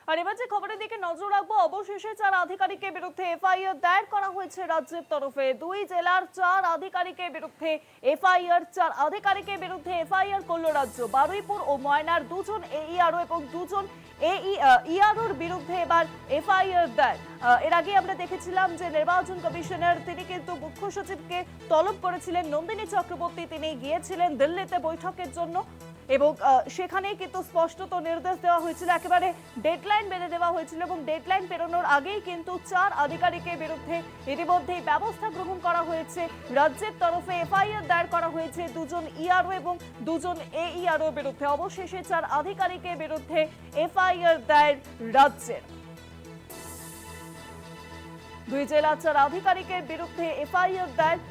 আর এবার যে খবরের দিকে নজর রাখবো, অবশেষে 4 আধিকারিকের বিরুদ্ধে এফআইআর দায়ের করা হয়েছে রাজ্যের তরফে। 2 জেলার 4 আধিকারিকের বিরুদ্ধে এফআইআর, 4 আধিকারিকের বিরুদ্ধে এফআইআর করলো রাজ্য। বারুইপুর ও ময়নার 2 জন এইআরও এবং 2 জন ইআরওর বিরুদ্ধে এবার এফআইআর দায়ের। এর আগে আমরা দেখেছিলাম যে নির্বাচন কমিশনার তিনি কিন্তু মুখ্য সচিবকে তলব করেছিলেন নন্দিনী চক্রবর্তী, তিনি গিয়েছিলেন দিল্লিতে বৈঠকের জন্য এবং সেখানেই কিন্তু স্পষ্টত নির্দেশ দেওয়া হয়েছিল, একেবারে ডেডলাইন বেঁধে দেওয়া হয়েছিল এবং ডেডলাইন পেরোনোর আগেই কিন্তু 4 আধিকারিকের বিরুদ্ধে ইতিমধ্যেই ব্যবস্থা গ্রহণ করা হয়েছে। রাজ্যের তরফে এফআইআর দায়ের করা হয়েছে 2 জন ইআরও এবং 2 জন এইআরও বিরুদ্ধে। অবশেষে 4 আধিকারিকের বিরুদ্ধে এফআইআর দায়ের রাজ্যের। 2 জেলার 4 আধিকারিকের বিরুদ্ধে এফআইআর দায়ের।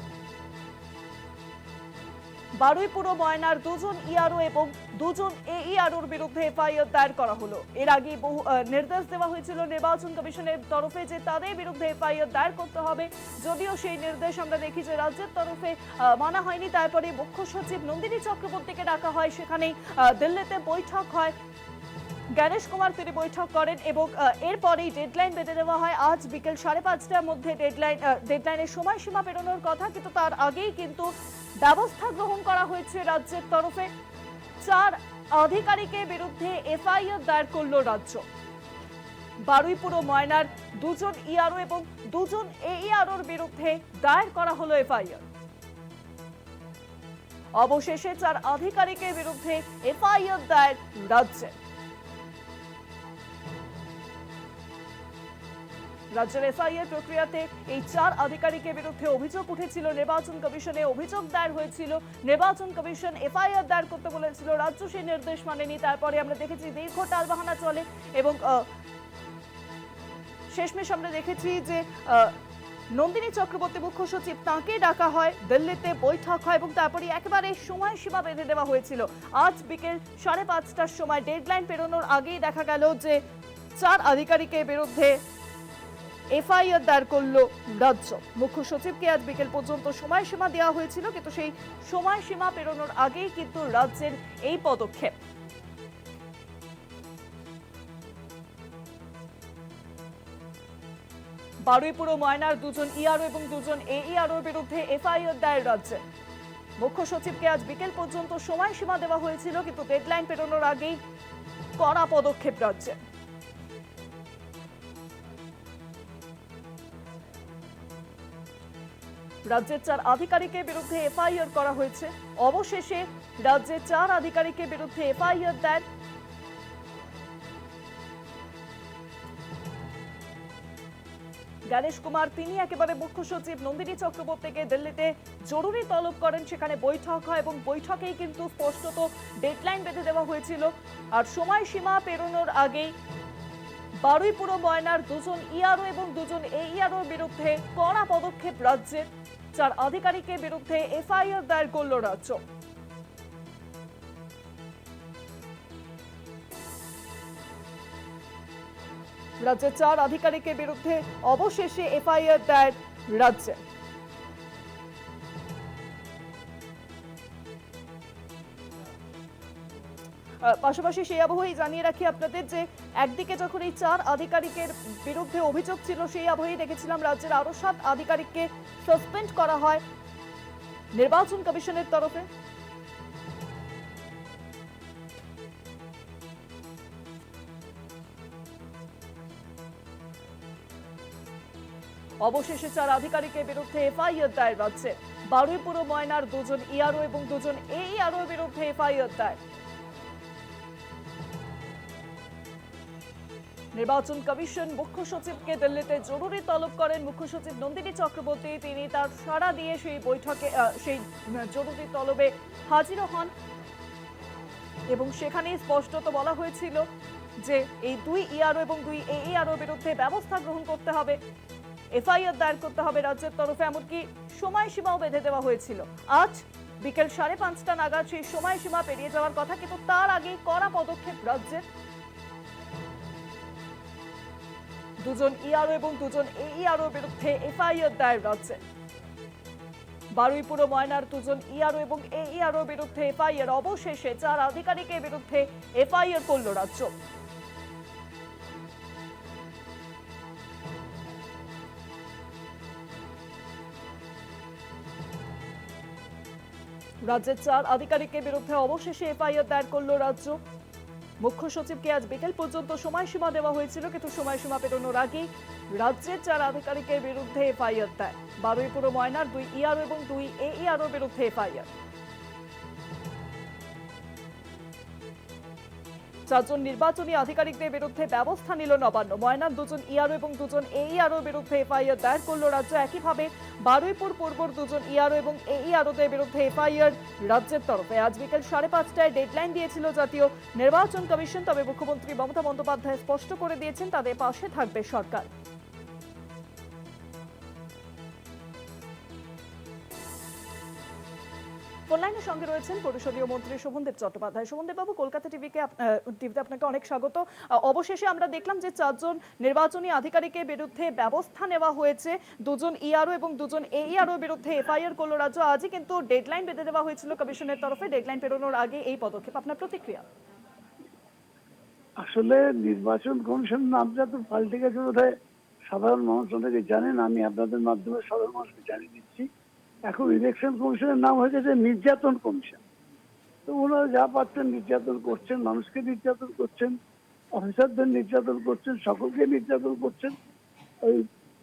বারুইপুর ও ময়নার 2 জন ইআরও এবং 2 জন এইআরওর বিরুদ্ধে এফআইআর দায়ের করা হলো। এর আগে বহু নির্দেশ দেওয়া হয়েছিল নির্বাচন কমিশনের তরফে যে তাদের বিরুদ্ধে এফআইআর দায়ের করতে হবে, যদিও সেই নির্দেশ আমরা দেখি যে রাজ্যের তরফে মানা হয়নি। তারপরে মুখ্য সচিব নন্দিনী চক্রবর্তীকে ডাকা হয়, সেখানেই দিল্লিতে বৈঠক হয়, গণেশ কুমার তিনি বৈঠক করেন এবং এরপরেই ডেডলাইন বেঁধে দেওয়া হয়। আজ বিকেল 5:30টার মধ্যে ডেডলাইনের সময়সীমা পেরোনোর কথা, কিন্তু তার আগেই কিন্তু ব্যবস্থা গ্রহণ করা হয়েছে রাজ্যের তরফে। 4 আধিকারিকের বিরুদ্ধে এফআইআর দায়ের করল রাজ্য। বারুইপুর ও ময়নার 2 জন ইআরও এবং 2 জন এইআরওর বিরুদ্ধে দায়ের করা হলো এফআইআর। অবশেষে 4 আধিকারিকের বিরুদ্ধে এফআইআর দায়ের রাজ্যে। রাজ্যের এসআইআর প্রক্রিয়াতে এই 4 আধিকারিকের বিরুদ্ধে অভিযোগ উঠেছিল নির্বাচন কমিশনে, অভিযোগ দায়ের হয়েছিল, নির্বাচন কমিশন এফআইআর দায়ের করতে বলেছিল, রাজ্য সেই নির্দেশ মানেনি। তারপরে আমরা দেখেছি দীর্ঘ টালবাহানা চলে এবং শেষমেশ আমরা দেখেছি যে নন্দিনী চক্রবর্তী মুখ্য সচিব, তাঁকে ডাকা হয়, দিল্লিতে বৈঠক হয় এবং তারপরে একেবারে সময়সীমা বেঁধে দেওয়া হয়েছিল। আজ বিকেল 5:30টার সময় ডেডলাইন পেরোনোর আগেই দেখা গেল যে 4 আধিকারিকের বিরুদ্ধে এফআইআর দায়ের করলো রাজ্য। মুখ্য সচিবকে আজ বিকেল পর্যন্ত সময়সীমা দেওয়া হয়েছিল, কিন্তু সেই সময়সীমা পেরোনোর আগেই কিন্তু রাজ্যের এই পদক্ষেপ। বারুইপুর ও ময়নার 2 জন ইআরও এবং 2 জন এইআরওর বিরুদ্ধে এফআইআর দায়ের রাজ্যে। মুখ্য সচিবকে আজ বিকেল পর্যন্ত সময়সীমা দেওয়া হয়েছিল, কিন্তু ডেডলাইন পেরোনোর আগেই কড়া পদক্ষেপ রাজ্যে। রাজ্যের 4 আধিকারিকের বিরুদ্ধে এফআইআর করা হয়েছে। অবশেষে রাজ্যের 4 আধিকারিকের বিরুদ্ধে এফআইআর দায়ের। গণেশ কুমার তিনি একেবারে মুখ্য সচিব নন্দিনী চক্রবর্তীকে দিল্লিতে জরুরি তলব করেন, সেখানে বৈঠক হয় এবং বৈঠকেই কিন্তু স্পষ্টত ডেডলাইন বেঁধে দেওয়া হয়েছিল। আর সময়সীমা পেরোনোর আগেই বারুইপুর ও ময়নার 2 জন ইআরও এবং 2 জন এইআরওর বিরুদ্ধে কড়া পদক্ষেপ রাজ্যের। 4 আধিকারিকের বিরুদ্ধে এফআইআর দায়ের করল রাজ্য। রাজ্যের 4 আধিকারিকের বিরুদ্ধে অবশেষে এফআইআর দায়ের রাজ্যে। পাশাপাশি সেই আবহেই জানিয়ে রাখি আপনাদের যে একদিকে যখন এই 4 আধিকারিকের বিরুদ্ধে অভিযোগ ছিল, সেই আবহেই দেখেছিলাম রাজ্যের আরো 7 আধিকারিককে সাসপেন্ড করা হয় নির্বাচন কমিশনের তরফে। অবশেষে 4 আধিকারিকের বিরুদ্ধে এফআইআর দায়ের রাজ্যে। বারুইপুর ও ময়নার 2 জন ইআরও এবং 2 জন এইআরওর বিরুদ্ধে এফআইআর দায়ের। নির্বাচন কমিশন মুখ্য সচিবকে দিল্লিতে জরুরি তলব করেন মুখ্য সচিব নন্দিনী চক্রবর্তী, তিনি তার সাড়া দিয়ে সেই বৈঠকে সেই জরুরি তলবে হাজির হন এবং সেখানেই স্পষ্টত বলা হয়েছিল যে এই 2 ইআরও এবং 2 এইআরওর বিরুদ্ধে ব্যবস্থা গ্রহণ করতে হবে, এফআইআর দায়ের করতে হবে রাজ্যের তরফে। এমনকি সময়সীমাও বেঁধে দেওয়া হয়েছিল। আজ বিকেল 5:30টা নাগাদ সেই সময়সীমা পেরিয়ে যাওয়ার কথা, কিন্তু তার আগেই কড়া পদক্ষেপ রাজ্যের। 2 জন ইআরও এবং 2 জন এইআরওর বিরুদ্ধে এফআইআর দায়ের রাজ্যে। বারুইপুর ও ময়নার 2 জন ইআরও এবং এইআরওর বিরুদ্ধে এফআইআর। অবশেষে 4 আধিকারিকের বিরুদ্ধে এফআইআর করল রাজ্য। রাজ্যের 4 আধিকারিকের বিরুদ্ধে অবশেষে এফআইআর দায়ের করল রাজ্য। মুখ্য সচিবকে আজ বিকেল পর্যন্ত সময়সীমা দেওয়া হয়েছিল, কিন্তু সময়সীমা পেরোনোর আগেই রাজ্যের 4 আধিকারিকের বিরুদ্ধে এফআইআর দেয়। বারুইপুর ও ময়নার 2 ইআরও এবং 2 এইআরও বিরুদ্ধে এফআইআর। 4 জন নির্বাচনী আধিকারিকদের বিরুদ্ধে ব্যবস্থা নিল নবান্ন। ময়নার 2 জন ইআরও এবং 2 জন এইআরও বিরুদ্ধে এফআইআর দায়ের করল রাজ্য। একইভাবে বারুইপুর পূর্বর 2 জন ইআরও এবং এইআরওদের বিরুদ্ধে এফআইআর রাজ্যের তরফে। আজ বিকেল 5:30টায় ডেডলাইন দিয়েছিল জাতীয় নির্বাচন কমিশন, তবে মুখ্যমন্ত্রী মমতা বন্দ্যোপাধ্যায় স্পষ্ট করে দিয়েছেন তাদের পাশে থাকবে সরকার। অনলাইনের সঙ্গে রয়েছেন পরিষদীয় মন্ত্রী শোভনদেব চট্টোপাধ্যায়। শোভনদেব বাবু, কলকাতা টিভিতে আপনাকে অনেক স্বাগত। অবশেষে আমরা দেখলাম যে 4 জন নির্বাচনী আধিকারিকের বিরুদ্ধে ব্যবস্থা নেওয়া হয়েছে। 2 জন ইআরও এবং 2 জন এইআরও বিরুদ্ধে এফআইআর করল রাজ্য। আজই কিন্তু ডেডলাইন বেঁধে দেওয়া হয়েছিল কমিশনের তরফে। ডেডলাইন পেরোনোর আগে এই পদক্ষেপ, আপনার প্রতিক্রিয়া? আসলে নির্বাচন কমিশন নামটা তো পাল্টে গেছে বোধহয়, সাধারণ মানুষ অনেকে জানেন, আমি আপনাদের মাধ্যমে সাধারণ মানুষকে জানিয়ে দিচ্ছি। এখন ইলেকশন কমিশনের নাম হয়ে গেছে নির্যাতন কমিশন। তো ওনারা যা পাচ্ছেন নির্যাতন করছেন, মানুষকে নির্যাতন করছেন, অফিসারদের নির্যাতন করছেন, সকলকে নির্যাতন করছেন।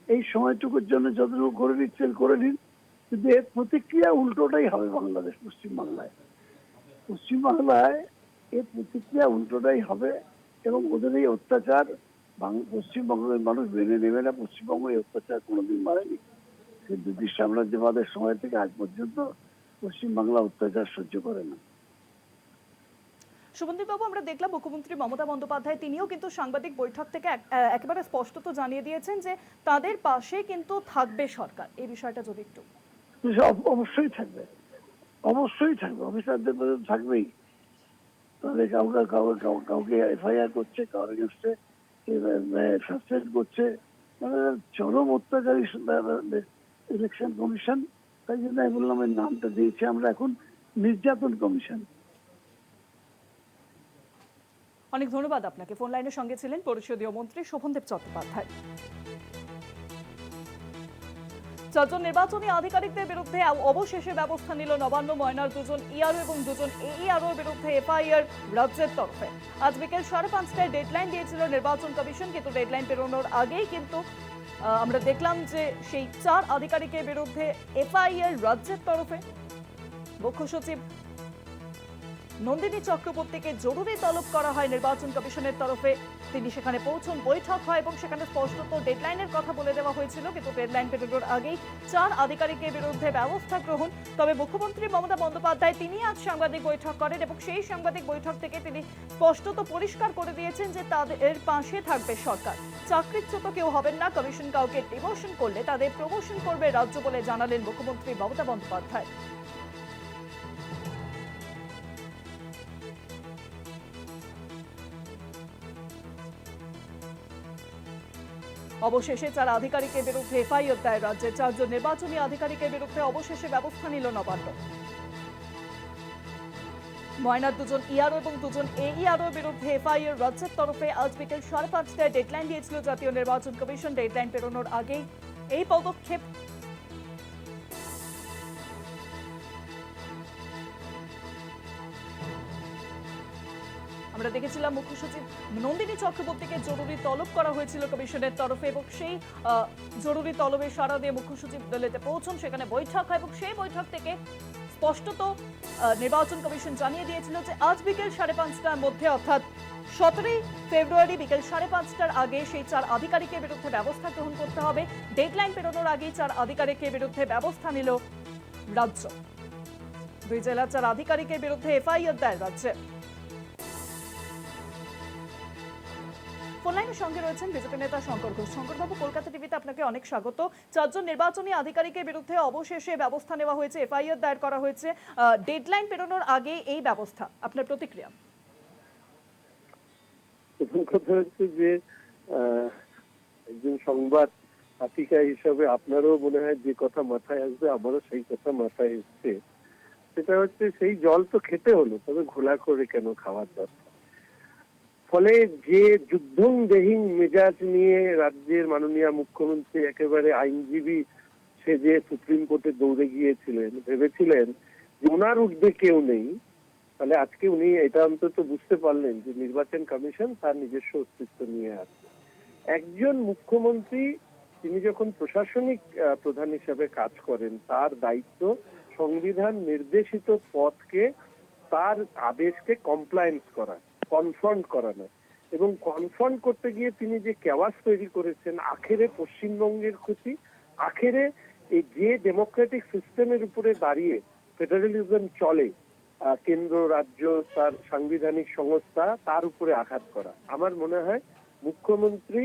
এই সময়টুকুর জন্য যতটুকু করে দিচ্ছেন করে নিন, কিন্তু এর প্রতিক্রিয়া উল্টোটাই হবে বাংলাদেশ, পশ্চিমবাংলায় এর প্রতিক্রিয়া উল্টোটাই হবে। এবং ওদের এই অত্যাচার পশ্চিমবঙ্গের মানুষ মেনে নেবে না। পশ্চিমবঙ্গ এই অত্যাচার কোনোদিন মানেনি। সেই ব্রিটিশ সাম্রাজ্যবাদের সময় থেকে আজ পর্যন্ত পশ্চিমবাংলা অত্যাচার সহ্য করে না। শোভনদেব বাবু, আমরা দেখলাম মুখ্যমন্ত্রী মমতা বন্দ্যোপাধ্যায় তিনিও কিন্তু সাংবাদিক বৈঠক থেকে একেবারে স্পষ্টত জানিয়ে দিয়েছেন যে তাদের পাশে কিন্তু থাকবে সরকার। এই বিষয়টা যদি একটু। অবশ্যই থাকবে, অবশ্যই থাকবে, অফিসারদের মধ্যে থাকবেই। তাদের কাউকে এফআইআর করছে, কারোর এগেনস্টে সাসপেন্ড করছে, মানে চরম অত্যাচারী ইলেকশন কমিশন। তাই জন্য আমি বললাম এর নামটা দিয়েছি আমরা এখন নির্যাতন কমিশন। অনেক ধন্যবাদ আপনাকে। ফোন লাইনের সঙ্গে ছিলেন পরিষদীয় মন্ত্রী শোভনদেব চট্টোপাধ্যায়। 4 জন নির্বাচনী আধিকারিকদের বিরুদ্ধে অবশেষে ব্যবস্থা নিল নবান্ন। ময়নার 2 জন ইআরও এবং 2 জন এইআরও বিরুদ্ধে এফআইআর রাজ্যের তরফে। আজ বিকেল 5:30টায় ডেডলাইন দিয়েছিল নির্বাচন কমিশন, কিন্তু ডেডলাইন পেরোনোর আগেই কিন্তু আমরা দেখলাম যে সেই 4 আধিকারিকের বিরুদ্ধে এফআইআর রাজ্যের তরফে। মুখ্য সচিব নন্দিনী চক্রবর্তীকে জরুরি তলব করা হয় নির্বাচন কমিশনের তরফে। তিনি সেখানে পৌঁছন, বৈঠক হয় এবং সেখানে স্পষ্টত ডেডলাইনের কথা বলে দেওয়া হয়েছিল, কিন্তু ডেডলাইন পেরোনোর আগেই 4 আধিকারিকের বিরুদ্ধে ব্যবস্থা গ্রহণ। তবে মুখ্যমন্ত্রী মমতা বন্দ্যোপাধ্যায় তিনি আজ সাংবাদিক বৈঠক করেন এবং সেই সাংবাদিক বৈঠক থেকে তিনি স্পষ্টত পরিষ্কার করে দিয়েছেন যে তাদের পাশে থাকবে সরকার। চাকরিচ্যুত কেউ হবেন না। কমিশন কাউকে ডিমোশন করলে তাদের প্রমোশন করবে রাজ্য বলে জানালেন মুখ্যমন্ত্রী মমতা বন্দ্যোপাধ্যায়। অবশেষে 4 আধিকারিকের বিরুদ্ধে এফআইআর দায়ের রাজ্যে। 4 জন নির্বাচনী আধিকারিকের বিরুদ্ধে অবশেষে ব্যবস্থা নিল নবান্ন। ময়নার 2 জন ইআরও এবং 2 জন এইআরও বিরুদ্ধে এফআইআর রাজ্যের তরফে। আজ বিকেল 5:30টায় ডেডলাইন দিয়েছিল জাতীয় নির্বাচন কমিশন। ডেডলাইন পেরোনোর আগেই এই পদক্ষেপ। আমরা দেখেছিলাম মুখ্য সচিব নন্দিনী চক্রবর্তীকে জরুরি তলব করা হয়েছিল কমিশনের তরফে এবং সেই জরুরি তলবে সাড়া দিয়ে মুখ্য সচিব দিল্লিতে পৌঁছন, সেখানে বৈঠক হয় এবং সেই বৈঠক থেকে স্পষ্টত নির্বাচন কমিশন জানিয়ে দিয়েছিল যে আজ বিকেল 5:30টার মধ্যে, অর্থাৎ 17 ফেব্রুয়ারি বিকেল 5:30টার আগে সেই 4 আধিকারিকের বিরুদ্ধে ব্যবস্থা গ্রহণ করতে হবে। ডেডলাইন পেরোনোর আগেই 4 আধিকারিকের বিরুদ্ধে ব্যবস্থা নিল রাজ্য। 2 জেলার 4 আধিকারিকের বিরুদ্ধে এফআইআর দেয় রাজ্যে। ফোনলাইনের সঙ্গে রয়েছেন বিজেপি নেতা শঙ্কর ঘোষ। শঙ্করবাবু, কলকাতা টিভিতে আপনাকে অনেক স্বাগত। 4 জন নির্বাচনী আধিকারিকের বিরুদ্ধে অবশেষে ব্যবস্থা নেওয়া হয়েছে, এফআইআর দায়ের করা হয়েছে। ডেডলাইন পেরোনোর আগে এই ব্যবস্থা, আপনার প্রতিক্রিয়া? প্রথম কথা হচ্ছে যে একজন সংবাদ পাঠিকা হিসাবে আপনারও মনে হয় যে কথা মাথায় আসবে, আমারও সেই কথা মাথায় এসছে। সেটা হচ্ছে সেই জল তো খেতে হলো, তবে ঘোলা করে কেন খাওয়ার দরকার। ফলে যে যুদ্ধংদেহীন মেজাজ নিয়ে রাজ্যের মাননীয় মুখ্যমন্ত্রী একেবারে আইনজীবী সে যে সুপ্রিম কোর্টে দৌড়ে গিয়েছিলেন, ভেবেছিলেন যে ওনার ঊর্ধ্বে কেউ নেই, তাহলে আজকে উনি এটা অন্তত বুঝতে পারলেন যে নির্বাচন কমিশন তার নিজস্ব অস্তিত্ব নিয়ে আছে। একজন মুখ্যমন্ত্রী তিনি যখন প্রশাসনিক প্রধান হিসেবে কাজ করেন, তার দায়িত্ব সংবিধান নির্দেশিত পথকে, তার আদেশকে কমপ্লায়েন্স করা, কনফ্রন্ট করানো। এবং কনফ্রন্ট করতে গিয়ে তিনি যে কেওয়াস তৈরি করেছেন, আখেরে পশ্চিমবঙ্গের ক্ষতি, আখেরে এই যে ডেমোক্রেটিক সিস্টেমের উপরে দাঁড়িয়ে ফেডারেলিজম চলে, কেন্দ্র রাজ্য তার সাংবিধানিক সংস্থা, তার উপরে আঘাত করা। আমার মনে হয় মুখ্যমন্ত্রী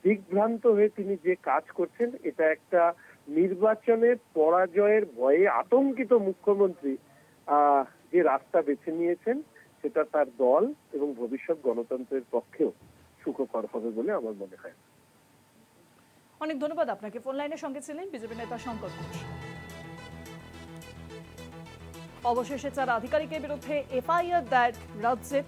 দিগ্ভ্রান্ত হয়ে তিনি যে কাজ করছেন, এটা একটা নির্বাচনের পরাজয়ের ভয়ে আতঙ্কিত মুখ্যমন্ত্রী যে রাস্তা বেছে নিয়েছেন, সেটা তার দল এবং ভবিষ্যৎ গণতন্ত্রের পক্ষেও সুখকর হবে বলে আমার মনে হয়। অনেক ধন্যবাদ আপনাকে। ফোন লাইনের সঙ্গে ছিলেন বিজেপি নেতা শঙ্কর ঘোষ। অবশেষে 4 আধিকারিকের বিরুদ্ধে এফআইআর দায়ের রাজ্যে।